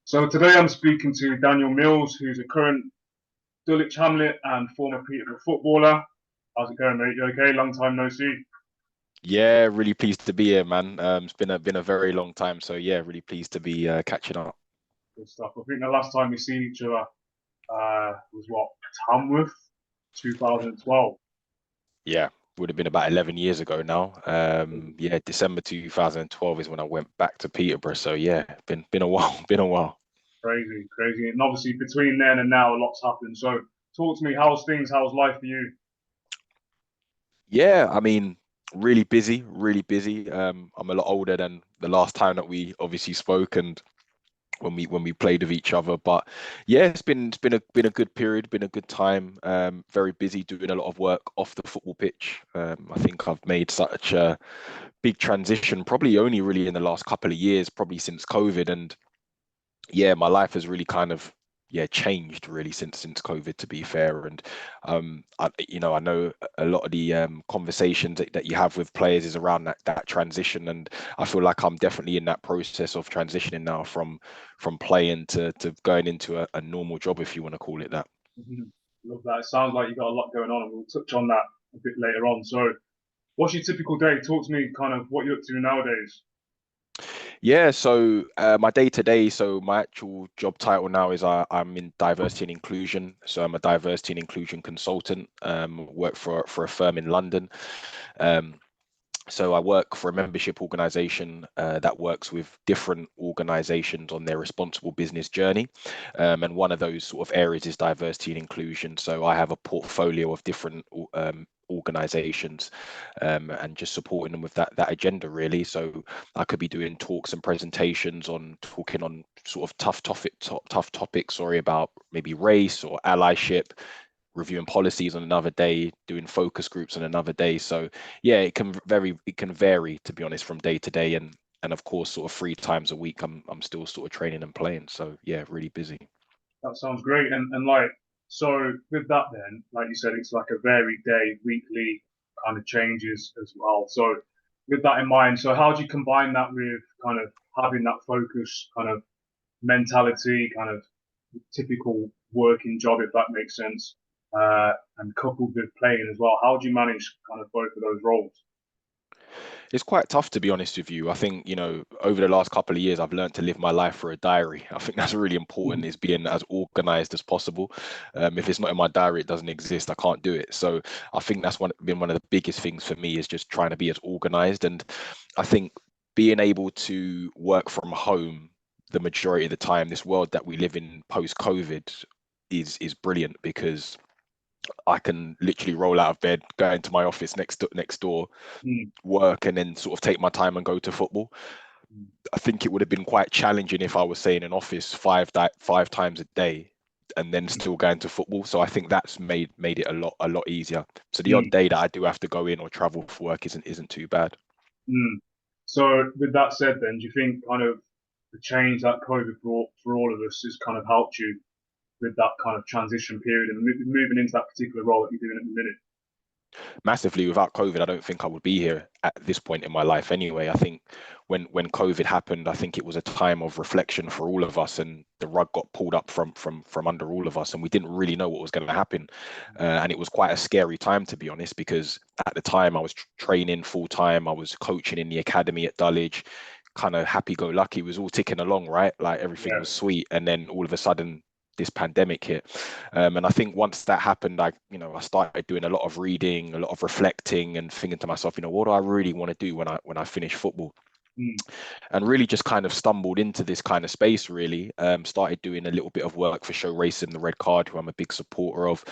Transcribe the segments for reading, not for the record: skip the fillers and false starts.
So today I'm speaking to Daniel Mills, who's a current Dulwich Hamlet and former Peterborough footballer. How's it going, mate? You okay? Long time no see. Yeah, really pleased to be here, man. It's been a very long time, so yeah, really pleased to be catching up. Good stuff. I think the last time we seen each other was what, Tamworth, 2012. Yeah, would have been about 11 years ago now. Yeah, December 2012 is when I went back to Peterborough. So yeah, been a while, been a while. Crazy, crazy. And obviously between then and now, a lot's happened. So talk to me, how's things? How's life for you? Yeah, I mean, really busy, really busy. I'm a lot older than the last time that we obviously spoke, and when we played with each other. But yeah, it's been a good period, been a good time. Very busy doing a lot of work off the football pitch. I think I've made such a big transition, probably only really in the last couple of years, probably since COVID. And yeah, my life has really kind of changed really since COVID, to be fair. And I know a lot of the conversations that you have with players is around that transition, and I feel like I'm definitely in that process of transitioning now from playing to going into a normal job, if you want to call it that. Love that. It sounds like you've got a lot going on, and we'll touch on that a bit later on. So what's your typical day? Talk to me kind of what you're up to nowadays. Yeah, so my day to day, so my actual job title now is I'm in diversity and inclusion. So I'm a diversity and inclusion consultant. Work for a firm in London. Um, so I work for a membership organization that works with different organizations on their responsible business journey. And one of those sort of areas is diversity and inclusion. So I have a portfolio of different organizations and just supporting them with that agenda really. So I could be doing talks and presentations on talking on sort of tough topics, sorry, about maybe race or allyship, reviewing policies on another day, doing focus groups on another day. So yeah, it can vary, to be honest, from day to day. And of course, sort of 3 times a week I'm still sort of training and playing. So yeah, really busy. That sounds great. And like, so with that then, like you said, it's like a varied day, weekly kind of changes as well. So with that in mind, so how do you combine that with kind of having that focus kind of mentality, kind of typical working job, if that makes sense, and coupled with playing as well? How do you manage kind of both of those roles? It's quite tough, to be honest with you. I think, over the last couple of years, I've learned to live my life for a diary. I think that's really important, is being as organized as possible. If it's not in my diary, it doesn't exist. I can't do it. So I think that's been one of the biggest things for me, is just trying to be as organized. And I think being able to work from home the majority of the time, this world that we live in post COVID is brilliant, because I can literally roll out of bed, go into my office next door, Mm, work, and then sort of take my time and go to football. mm, I think it would have been quite challenging if I was, say, in an office five times a day and then still going to football. So I think that's made it a lot easier. So the odd mm, day that I do have to go in or travel for work isn't too bad. mm. So with that said, then, do you think kind of the change that COVID brought for all of us has kind of helped you with that kind of transition period and moving into that particular role that you're doing at the minute? Massively. Without COVID, I don't think I would be here at this point in my life anyway. I think when COVID happened, I think it was a time of reflection for all of us, and the rug got pulled up from under all of us, and we didn't really know what was going to happen. And it was quite a scary time, to be honest, because at the time I was training full time, I was coaching in the academy at Dulwich, kind of happy go lucky, was all ticking along, right? Like everything Yeah. was sweet, and then all of a sudden this pandemic hit. And I think once that happened, I started doing a lot of reading, a lot of reflecting, and thinking to myself, what do I really want to do when I finish football? Mm, And really just kind of stumbled into this kind of space, really. Started doing a little bit of work for Show Racing, the Red Card, who I'm a big supporter of.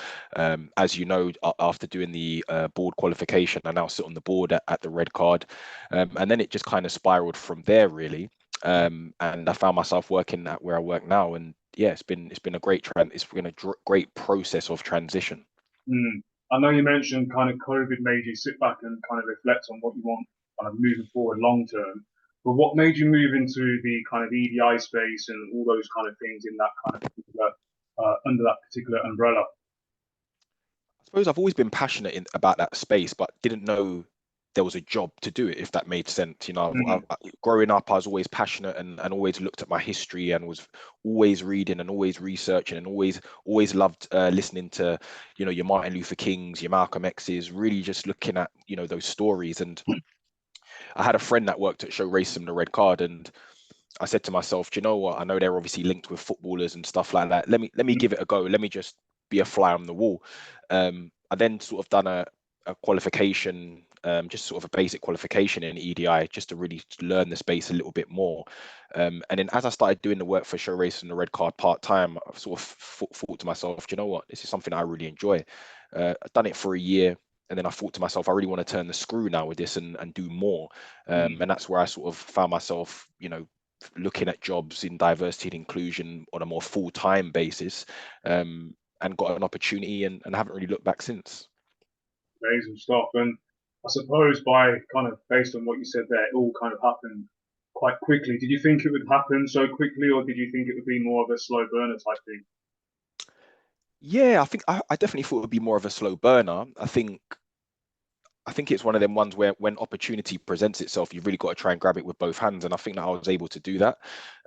As you know, after doing the board qualification, I now sit on the board at the Red Card. And then it just kind of spiraled from there, really. And I found myself working at where I work now. And yeah, it's been a it's been a great process of transition. mm. I know you mentioned kind of COVID made you sit back and kind of reflect on what you want kind of moving forward long term. But what made you move into the kind of EDI space and all those kind of things in that kind of particular, under that particular umbrella? I suppose I've always been passionate about that space, but didn't know there was a job to do it, if that made sense. You know, Mm, growing up, I was always passionate and always looked at my history and was always reading and always researching and always loved listening to, you know, your Martin Luther Kings, your Malcolm X's, really just looking at, you know, those stories. And I had a friend that worked at Show Racism the Red Card, and I said to myself, do you know what? I know they're obviously linked with footballers and stuff like that. Let me mm, give it a go. Let me just be a fly on the wall. I then sort of done a qualification, just sort of a basic qualification in EDI, just to really learn the space a little bit more. And then as I started doing the work for Show Race and the Red Card part time, I sort of thought to myself, do you know what? This is something I really enjoy. I've done it for a year. And then I thought to myself, I really want to turn the screw now with this and do more. mm. And that's where I sort of found myself, you know, looking at jobs in diversity and inclusion on a more full-time basis, and got an opportunity and haven't really looked back since. Amazing stuff. And I suppose by kind of based on what you said there, it all kind of happened quite quickly. Did you think it would happen so quickly, or did you think it would be more of a slow burner type thing? Yeah, I think I definitely thought it would be more of a slow burner. I think it's one of them ones where when opportunity presents itself, you've really got to try and grab it with both hands. And I think that I was able to do that.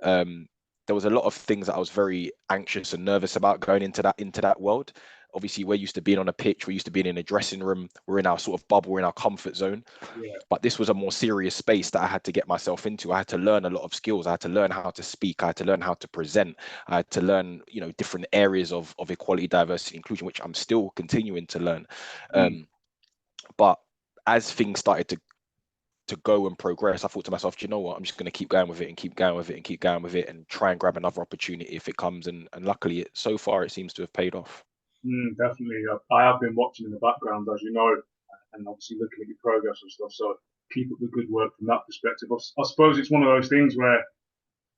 Um, there was a lot of things that I was very anxious and nervous about going into that world. Obviously, we're used to being on a pitch, we're used to being in a dressing room, we're in our sort of bubble, we're in our comfort zone. Yeah. But this was a more serious space that I had to get myself into. I had to learn a lot of skills. I had to learn how to speak. I had to learn how to present. I had to learn, you know, different areas of equality, diversity, inclusion, which I'm still continuing to learn. Mm, But as things started to go and progress, I thought to myself, do you know what? I'm just going to keep going with it and keep going with it and keep going with it and try and grab another opportunity if it comes. And luckily, so far, it seems to have paid off. definitely. I have been watching in the background, as you know, and obviously looking at your progress and stuff. So keep up the good work from that perspective. I suppose it's one of those things where,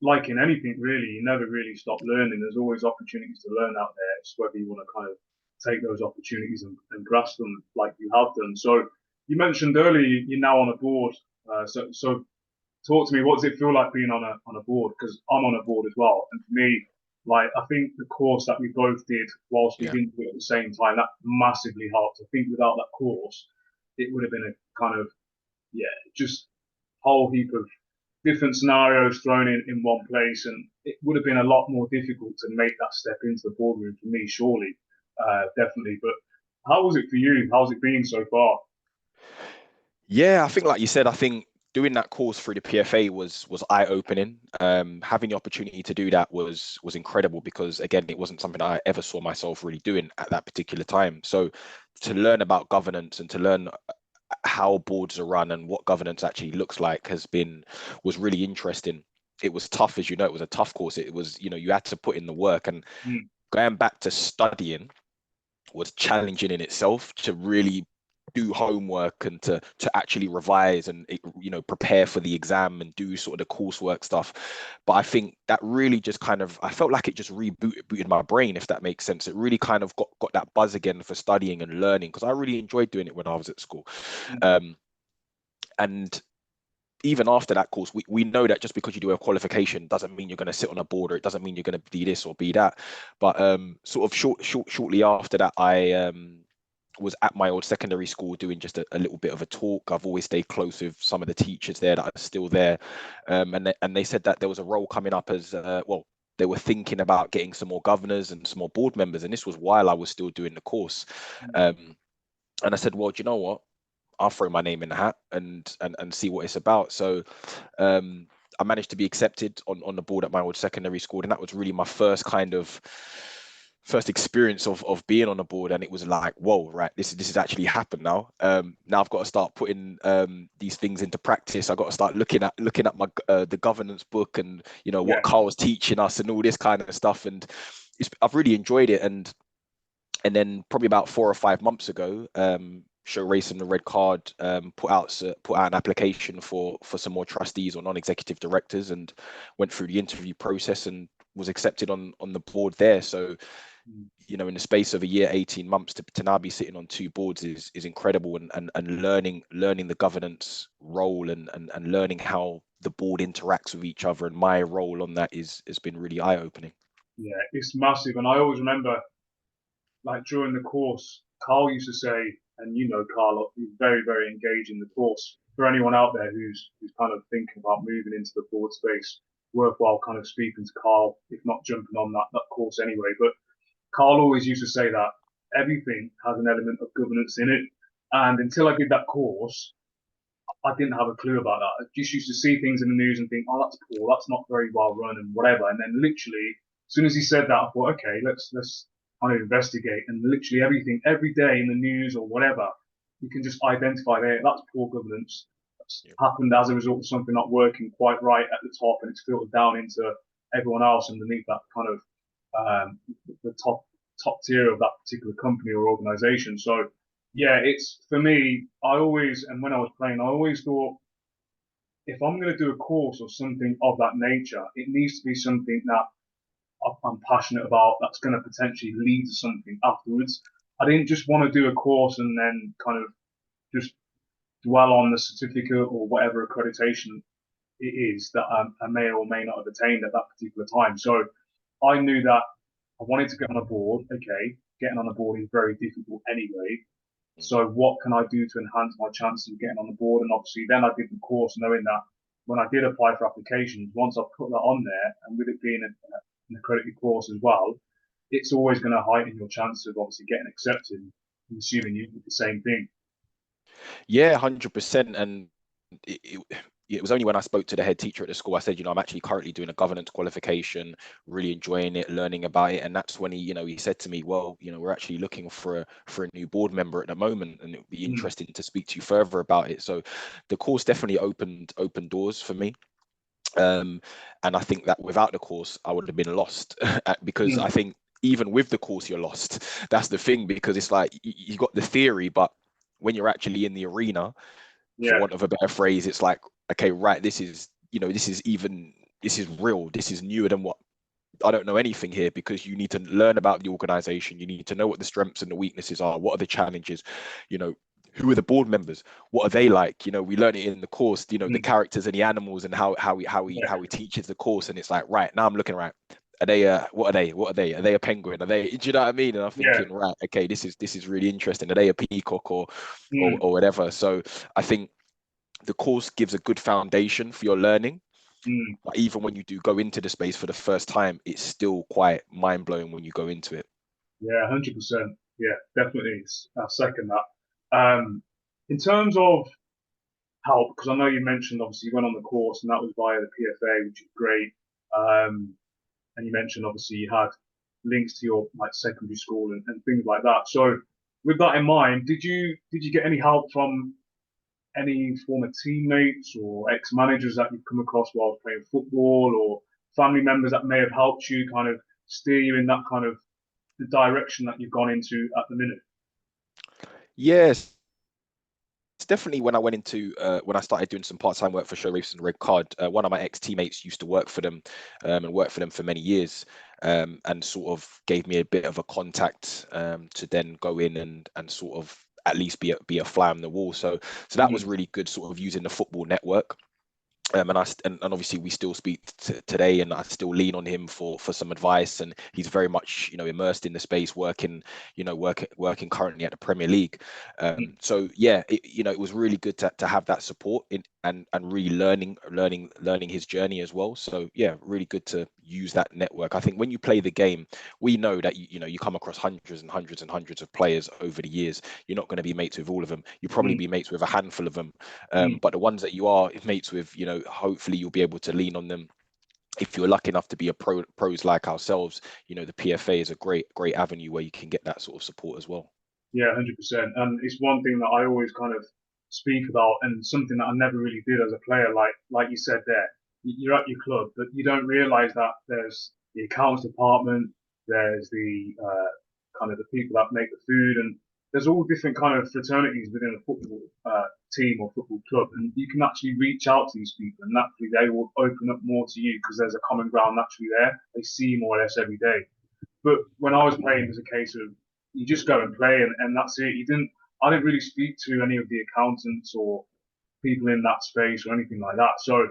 like in anything really, you never really stop learning. There's always opportunities to learn out there. It's whether you want to kind of take those opportunities and grasp them like you have done. So you mentioned earlier you're now on a board. So talk to me. What does it feel like being on a board? Because I'm on a board as well, and for me, like I think the course that we both did whilst we Yeah. didn't do it at the same time, that massively helped. I think without that course, it would have been a kind of yeah, just whole heap of different scenarios thrown in one place, and it would have been a lot more difficult to make that step into the boardroom for me, surely, definitely. But how was it for you? How's it been so far? Yeah, I think like you said, I think doing that course through the PFA was eye-opening. Having the opportunity to do that was incredible because again, it wasn't something I ever saw myself really doing at that particular time. So to learn about governance and to learn how boards are run and what governance actually looks like was really interesting. It was tough, as you know, it was a tough course. It was, you know, you had to put in the work, and Mm, going back to studying was challenging in itself to really do homework and to actually revise and you know prepare for the exam and do sort of the coursework stuff. But I think that really just kind of, I felt like it just rebooted my brain, if that makes sense. It really kind of got that buzz again for studying and learning because I really enjoyed doing it when I was at school. mm, um, and even after that course, we know that just because you do a qualification doesn't mean you're going to sit on a board, or it doesn't mean you're going to be this or be that. But sort of shortly after that, I was at my old secondary school doing just a little bit of a talk. I've always stayed close with some of the teachers there that are still there, and they said that there was a role coming up as well. They were thinking about getting some more governors and some more board members, and this was while I was still doing the course. mm. Um, and I said, well, do you know what? I'll throw my name in the hat and see what it's about. So I managed to be accepted on the board at my old secondary school, and that was really my first experience of being on a board. And it was like, whoa, right, this has actually happened now. Now I've got to start putting these things into practice. I've got to start looking at my the governance book and you know Yeah, what Carl's teaching us and all this kind of stuff. And I've really enjoyed it. And then probably about 4 or 5 months ago, Show Race and the Red Card put out an application for some more trustees or non-executive directors, and went through the interview process and was accepted on the board there. So mm, you know, in the space of a year, 18 months to now be sitting on two boards is incredible, and learning the governance role and learning how the board interacts with each other, and my role on that has been really eye-opening. yeah, it's massive. And I always remember, like during the course, Carl used to say, and you know, Carl, he's very, very engaged in the course. For anyone out there who's kind of thinking about moving into the board space, worthwhile kind of speaking to Carl, if not jumping on that course anyway. But Carl always used to say that everything has an element of governance in it. And until I did that course, I didn't have a clue about that. I just used to see things in the news and think, oh, that's poor, that's not very well run and whatever. And then literally, as soon as he said that, I thought, okay, let's kind of investigate. And literally everything, every day in the news or whatever, you can just identify there, that's poor governance. That's happened as a result of something not working quite right at the top, and it's filtered down into everyone else underneath that kind of the top tier of that particular company or organization. So yeah, it's for me, I always, and when I was playing, I always thought, if I'm going to do a course or something of that nature, it needs to be something that I'm passionate about, that's going to potentially lead to something afterwards. I didn't just want to do a course and then kind of just dwell on the certificate or whatever accreditation it is that I may or may not have attained at that particular time. So I knew that I wanted to get on a board. Okay, getting on a board is very difficult anyway. So what can I do to enhance my chances of getting on the board? And obviously then I did the course knowing that when I did apply for applications, once I put that on there, and with it being an accredited course as well, it's always going to heighten your chance of obviously getting accepted, assuming you did the same thing. Yeah, 100%. And it was only when I spoke to the head teacher at the school, I said, I'm actually currently doing a governance qualification, really enjoying it, learning about it. And that's when he said to me, well, we're actually looking for a new board member at the moment, and it would be interesting to speak to you further about it. So the course definitely opened doors for me. And I think that without the course, I would have been lost because I think even with the course, you're lost. That's the thing, because it's like you got the theory, but when you're actually in the arena, for want of a better phrase, it's like, okay, right, this is real. This is newer than what I don't know anything here, because you need to learn about the organization. You need to know what the strengths and the weaknesses are. What are the challenges? Who are the board members? What are they like? We learn it in the course, the characters and the animals, and how he teaches the course. And it's like, right, now I'm looking, right, are they what are they a penguin? Are they, do you know what I mean? And I'm thinking, right, okay, this is really interesting. Are they a peacock or whatever? So I think the course gives a good foundation for your learning. But even when you do go into the space for the first time, it's still quite mind-blowing when you go into it. Yeah, 100%. Yeah, definitely. I second that. In terms of help, because I know you mentioned obviously you went on the course and that was via the PFA, which is great. And you mentioned obviously you had links to your like secondary school and things like that. So with that in mind, did you get any help from any former teammates or ex-managers that you've come across while playing football, or family members that may have helped you kind of steer you in that kind of the direction that you've gone into at the minute? Yes, it's definitely when I went into when I started doing some part-time work for Show Race and Red Card. One of my ex-teammates used to work for them and worked for them for many years, and sort of gave me a bit of a contact to then go in and sort of at least be a fly on the wall. So that was really good, sort of using the football network. And obviously we still speak today, and I still lean on him for some advice. And he's very much immersed in the space, working currently at the Premier League. So yeah, it was really good to have that support and really learning his journey as well. So yeah, really good to use that network. I think when you play the game, we know that you come across hundreds and hundreds and hundreds of players over the years. You're not going to be mates with all of them. You probably be mates with a handful of them, but the ones that you are mates with, hopefully you'll be able to lean on them. If you're lucky enough to be pros like ourselves, the PFA is a great avenue where you can get that sort of support as well. Yeah, 100%. And it's one thing that I always kind of speak about, and something that I never really did as a player. Like you said there, you're at your club, but you don't realise that there's the accounts department, there's the kind of the people that make the food, and there's all different kind of fraternities within a football team or football club, and you can actually reach out to these people, and naturally they will open up more to you because there's a common ground naturally there. They see you more or less every day. But when I was playing, it was a case of you just go and play, and that's it. I didn't really speak to any of the accountants or people in that space or anything like that. So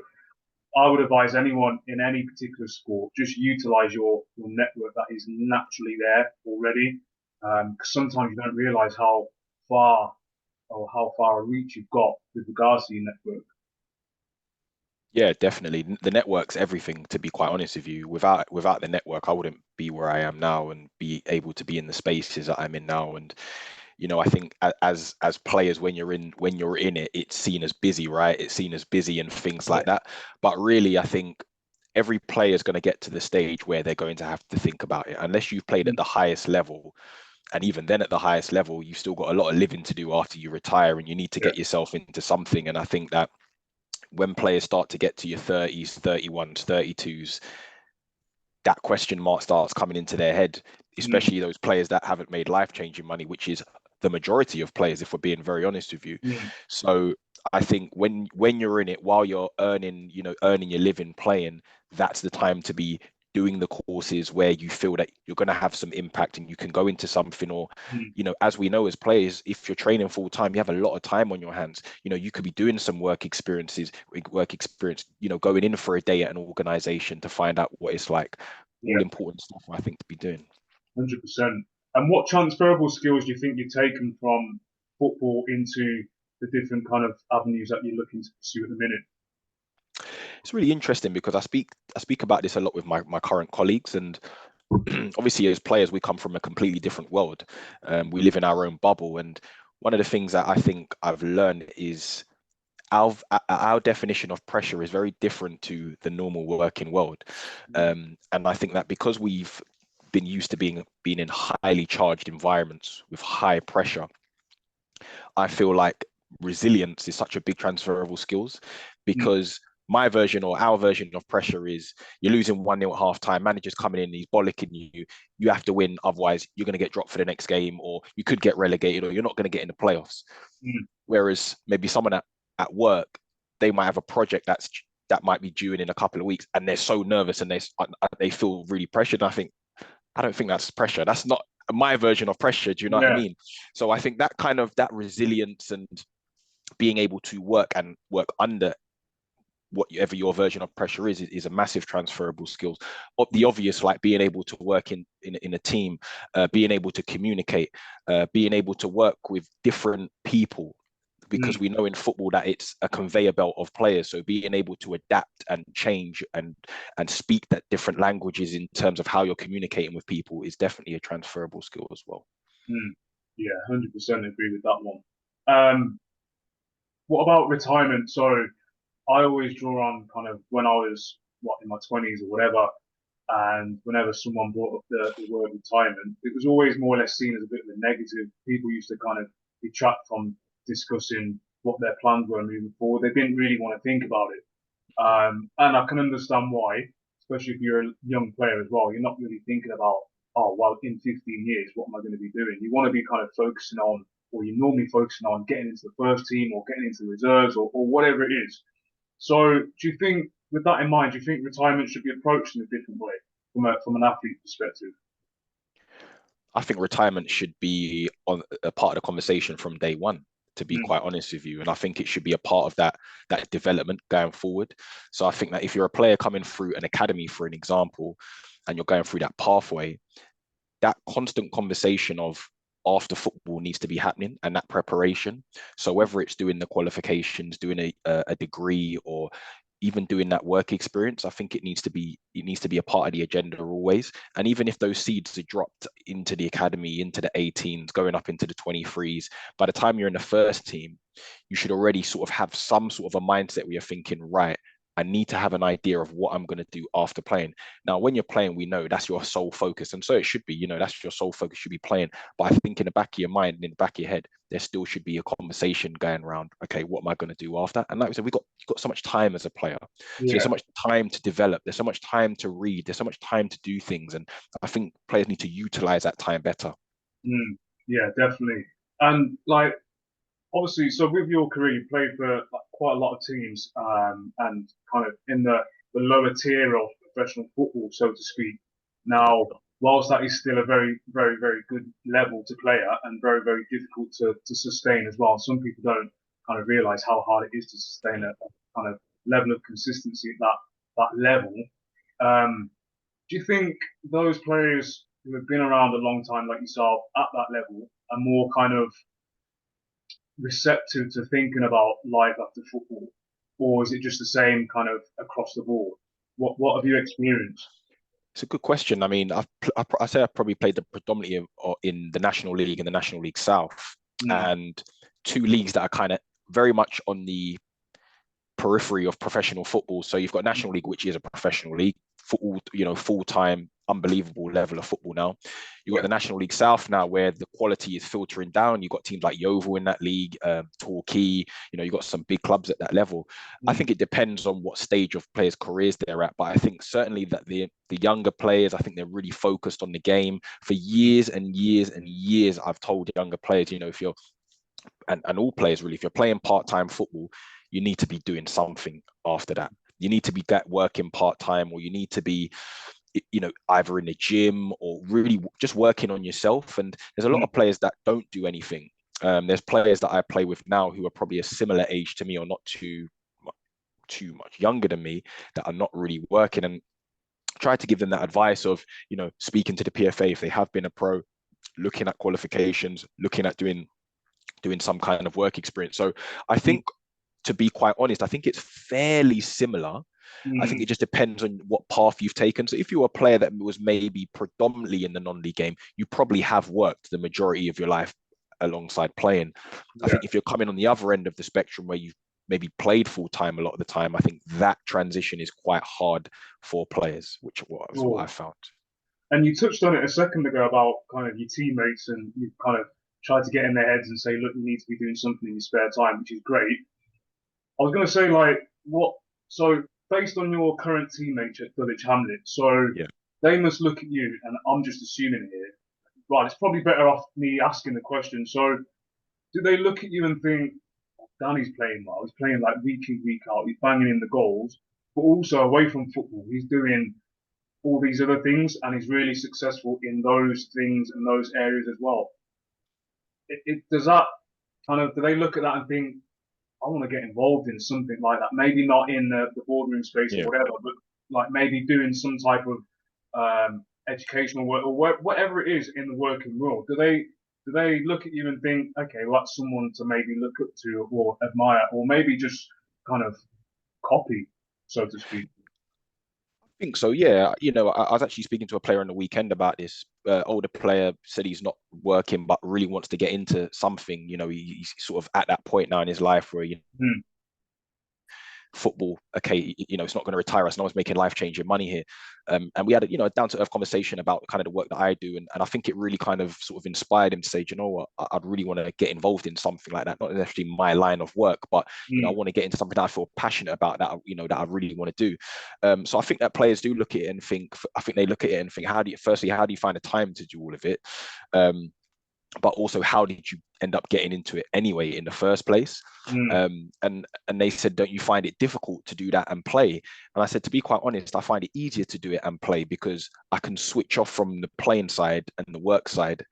I would advise anyone in any particular sport, just utilize your network that is naturally there already. Because sometimes you don't realize how far or how far a reach you've got with regards to your network. Yeah, definitely. The network's everything, to be quite honest with you. Without the network, I wouldn't be where I am now and be able to be in the spaces that I'm in now. And I think as players, when you're in it, it's seen as busy, right? It's seen as busy and things Yeah. like that. But really, I think every player is going to get to the stage where they're going to have to think about it. Unless you've played at the highest level, and even then at the highest level, you've still got a lot of living to do after you retire, and you need to Yeah. get yourself into something. And I think that when players start to get to your 30s, 31s, 32s, that question mark starts coming into their head, Mm, especially those players that haven't made life-changing money, which is the majority of players, if we're being very honest with you. mm, So I think when you're in it, while you're earning your living playing, that's the time to be doing the courses where you feel that you're going to have some impact and you can go into something. Or mm. as we know as players, if you're training full time, you have a lot of time on your hands. You could be doing some work experience, going in for a day at an organization to find out what it's like. Yeah, All important stuff, I think, to be doing. 100%. And what transferable skills do you think you've taken from football into the different kind of avenues that you're looking to pursue at the minute? It's really interesting because I speak about this a lot with my current colleagues, and obviously as players we come from a completely different world. We live in our own bubble, and one of the things that I think I've learned is our definition of pressure is very different to the normal working world. Mm, And I think that because we've been used to being in highly charged environments with high pressure, I feel like resilience is such a big transferable skills, mm, because my version or our version of pressure is you're losing 1-0 at half time, manager's coming in, he's bollocking you have to win, otherwise you're going to get dropped for the next game, or you could get relegated, or you're not going to get in the playoffs. mm. Whereas maybe someone at work, they might have a project that might be due in a couple of weeks, and they're so nervous and they feel really pressured. And I don't think that's pressure. That's not my version of pressure. Do you know what I Yeah. mean? So I think that resilience and being able to work under whatever your version of pressure is a massive transferable skills. The obvious, like being able to work in a team, being able to communicate, being able to work with different people, because Mm, we know in football that it's a conveyor belt of players. So being able to adapt and change and speak that different languages in terms of how you're communicating with people is definitely a transferable skill as well. mm. Yeah, 100% agree with that one. What about retirement? So I always draw on kind of when I was in my 20s or whatever, and whenever someone brought up the word retirement, it was always more or less seen as a bit of a negative. People used to kind of detract from discussing what their plans were moving forward. They didn't really want to think about it. And I can understand why, especially if you're a young player as well. You're not really thinking about, oh, well, in 15 years, what am I going to be doing? You want to be kind of focusing on, or you're normally focusing on getting into the first team or getting into the reserves or whatever it is. So do you think, with that in mind, do you think retirement should be approached in a different way from an athlete perspective? I think retirement should be on a part of the conversation from day one, to be Mm, quite honest with you. And I think it should be a part of that development going forward. So I think that if you're a player coming through an academy, for an example, and you're going through that pathway, that constant conversation of after football needs to be happening, and that preparation. So whether it's doing the qualifications, doing a degree, or even doing that work experience, I think it needs to be a part of the agenda always. And even if those seeds are dropped into the academy, into the 18s, going up into the 23s, by the time you're in the first team, you should already sort of have some sort of a mindset where you're thinking, right, I need to have an idea of what I'm going to do after playing. Now, when you're playing, we know that's your sole focus. And so it should be, that's your sole focus, should be playing. But I think in the back of your mind, in the back of your head, there still should be a conversation going around, okay, what am I going to do after? And like we said, you've got so much time as a player. So there's yeah. so much time to develop. There's so much time to read. There's so much time to do things. And I think players need to utilize that time better. Mm, yeah, definitely. And like, obviously, so with your career, you played for like, quite a lot of teams, and kind of in the lower tier of professional football, so to speak. Now, whilst that is still a very, very, very good level to play at and very, very difficult to sustain as well, some people don't kind of realize how hard it is to sustain a kind of level of consistency at that level. Do you think those players who have been around a long time, like yourself, at that level, are more kind of receptive to thinking about life after football, or is it just the same kind of across the board? What have you experienced? It's a good question. I mean, I say I've probably played the predominantly in the National League and the National League South, Mm, and two leagues that are kind of very much on the periphery of professional football. So you've got National League, which is a professional league, football, full time, unbelievable level of football now. You've got yeah. the National League South now, where the quality is filtering down. You've got teams like Yeovil in that league, Torquay. You've got some big clubs at that level. I Mm, think it depends on what stage of players' careers they're at, but I think certainly that the younger players, I think they're really focused on the game. For years and years and years, I've told younger players, if you're and all players really, if you're playing part-time football, you need to be doing something after that. You need to be working part-time, or you need to be, either in the gym or really just working on yourself. And there's a lot mm, of players that don't do anything. There's players that I play with now who are probably a similar age to me, or not too much younger than me, that are not really working, and try to give them that advice of, speaking to the PFA if they have been a pro, looking at qualifications, looking at doing some kind of work experience. So I mm, think, to be quite honest, I think it's fairly similar. I think mm, it just depends on what path you've taken. So if you're a player that was maybe predominantly in the non-league game, you probably have worked the majority of your life alongside playing. I yeah. think if you're coming on the other end of the spectrum, where you've maybe played full time a lot of the time, I think that transition is quite hard for players, which was what Sure. I found. And you touched on it a second ago about kind of your teammates, and you kind of tried to get in their heads and say, look, you need to be doing something in your spare time, which is great. I was going to say, like, what? So, based on your current teammates at Dulwich Hamlet, so Yeah. they must look at you, and I'm just assuming here. Right, it's probably better off me asking the question. So, do they look at you and think, Danny's playing well? He's playing like week in, week out. He's banging in the goals, but also away from football, he's doing all these other things, and he's really successful in those things and those areas as well. Does that kind of, do they look at that and think, I want to get involved in something like that? Maybe not in the boardroom space or Yeah. whatever, but like maybe doing some type of educational work or whatever it is in the working world. Do they look at you and think, okay, well, that's someone to maybe look up to or admire, or maybe just kind of copy, so to speak? Think so, yeah. I was actually speaking to a player on the weekend about this. Older player said he's not working, but really wants to get into something. He's sort of at that point now in his life where Hmm. football, okay, it's not going to retire us. No one's making life-changing money here. And we had a down-to-earth conversation about kind of the work that I do. And I think it really kind of sort of inspired him to say, "Do you know what, I'd really want to get involved in something like that. Not necessarily my line of work, but, I Hmm. want to get into something that I feel passionate about, that, that I really want to do." So I think that players do look at it and think, I think they look at it and think, firstly, how do you find the time to do all of it? Um, but also, how did you end up getting into it anyway in the first place? Hmm. And they said, don't you find it difficult to do that and play? And I said, to be quite honest, I find it easier to do it and play, because I can switch off from the playing side and the work side,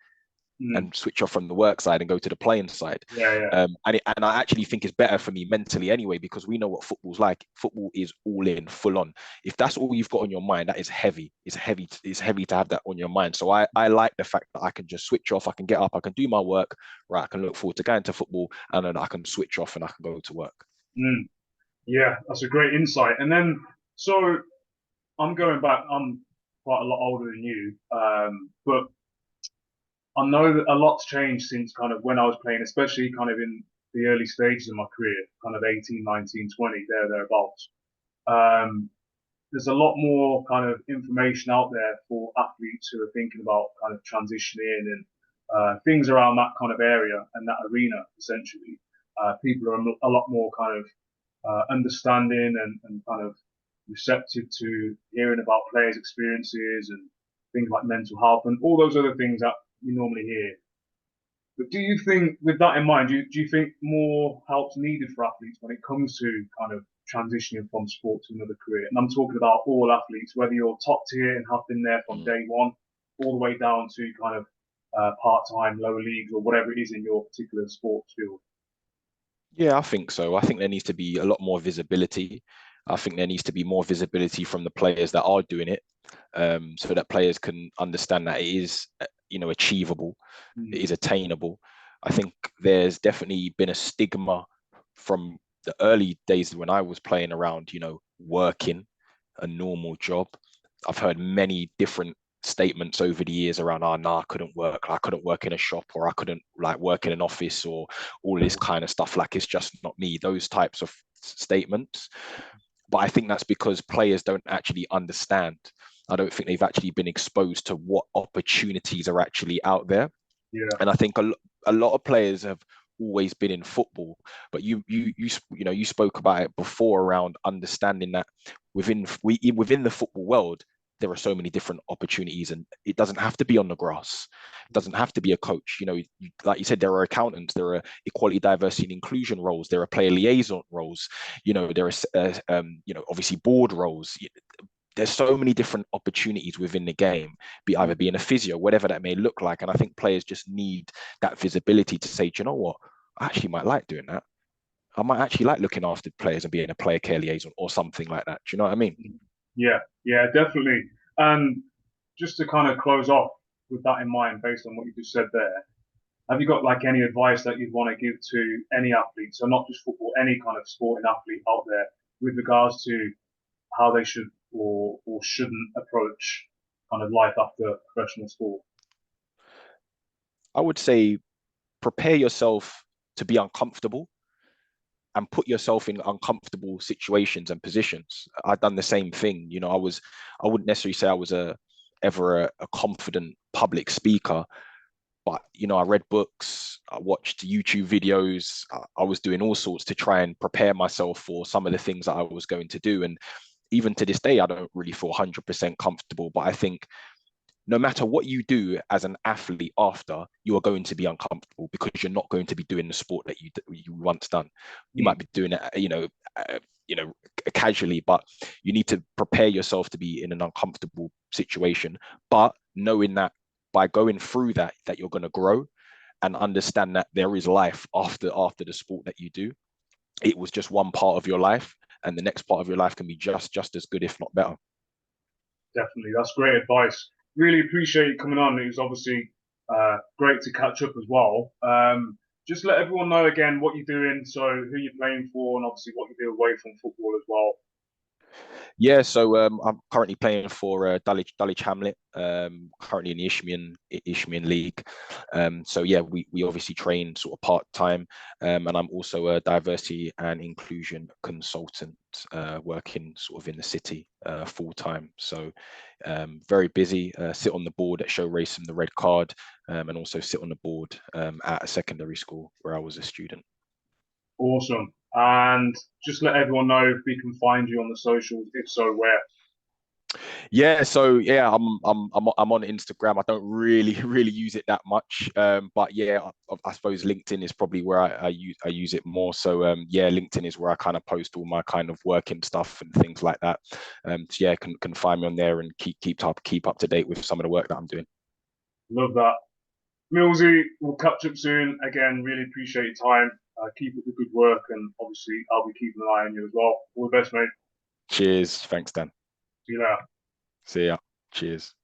Hmm. and switch off from the work side and go to the playing side. Yeah, yeah. And I actually think it's better for me mentally anyway, because we know what football's like. Football is all in, full on. If that's all you've got on your mind, that is heavy. It's heavy. It's heavy to have that on your mind. So I like the fact that I can just switch off. I can get up. I can do my work. Right. I can look forward to going to football, and then I can switch off and I can go to work. Hmm. Yeah, that's a great insight. And then, so I'm going back. I'm quite a lot older than you, but I know that a lot's changed since kind of when I was playing, especially kind of in the early stages of my career, kind of 18, 19, 20, thereabouts. Um, there's a lot more kind of information out there for athletes who are thinking about kind of transitioning and things around that kind of area and that arena, essentially. People are a lot more kind of understanding and kind of receptive to hearing about players' experiences and things like mental health and all those other things that you normally hear. But do you think, with that in mind, do you think more help's needed for athletes when it comes to kind of transitioning from sport to another career? And I'm talking about all athletes, whether you're top tier and have been there from Mm. day one, all the way down to kind of part-time, lower leagues, or whatever it is in your particular sports field. Yeah, I think so. I think there needs to be a lot more visibility. I think there needs to be more visibility from the players that are doing it, so that players can understand that it is, achievable, it Mm, is attainable. I think there's definitely been a stigma from the early days when I was playing around, working a normal job. I've heard many different statements over the years around, oh no, I couldn't work in a shop, or I couldn't like work in an office, or all this kind of stuff, like it's just not me, those types of statements. But I think that's because players don't actually understand. I don't think they've actually been exposed to what opportunities are actually out there. Yeah. And I think a lot of players have always been in football, but you spoke about it before around understanding that within the football world there are so many different opportunities, and it doesn't have to be on the grass. It doesn't have to be a coach. Like you said, there are accountants, there are equality, diversity, and inclusion roles, there are player liaison roles. There are obviously board roles. There's so many different opportunities within the game, be either being a physio, whatever that may look like. And I think players just need that visibility to say, do you know what? I actually might like doing that. I might actually like looking after players and being a player care liaison or something like that. Do you know what I mean? Yeah, definitely. And just to kind of close off with that in mind, based on what you just said there, have you got like any advice that you'd want to give to any athlete, so not just football, any kind of sporting athlete out there, with regards to how they should or shouldn't approach kind of life after professional sport? I would say prepare yourself to be uncomfortable and put yourself in uncomfortable situations and positions. I've done the same thing. I wouldn't necessarily say I was ever a confident public speaker, but I read books, I watched YouTube videos, I was doing all sorts to try and prepare myself for some of the things that I was going to do. And even to this day, I don't really feel 100% comfortable. But I think no matter what you do as an athlete after, you are going to be uncomfortable because you're not going to be doing the sport that you once done. You might be doing it, casually, but you need to prepare yourself to be in an uncomfortable situation. But knowing that by going through that you're going to grow and understand that there is life after the sport that you do. It was just one part of your life, and the next part of your life can be just as good, if not better. Definitely, that's great advice. Really appreciate you coming on. It was obviously great to catch up as well. Just let everyone know again what you're doing, so who you're playing for, and obviously what you do away from football as well. Yeah, so I'm currently playing for Dulwich Hamlet, currently in the Isthmian League. So yeah, we obviously train sort of part time, and I'm also a diversity and inclusion consultant, working sort of in the city full time. So very busy. Sit on the board at Show Racing the Red Card, and also sit on the board at a secondary school where I was a student. Awesome. And just let everyone know if we can find you on the socials. If so, where? Yeah, so yeah, I'm on Instagram. I don't really really use it that much, but yeah, I suppose LinkedIn is probably where I use it more. So yeah, LinkedIn is where I kind of post all my kind of working stuff and things like that. So yeah, can find me on there and keep up to date with some of the work that I'm doing. Love that. Millsy, we'll catch up soon. Again, really appreciate your time. Keep up the good work, and obviously I'll be keeping an eye on you as well. All the best, mate. Cheers. Thanks, Dan. See you later. See ya. Cheers.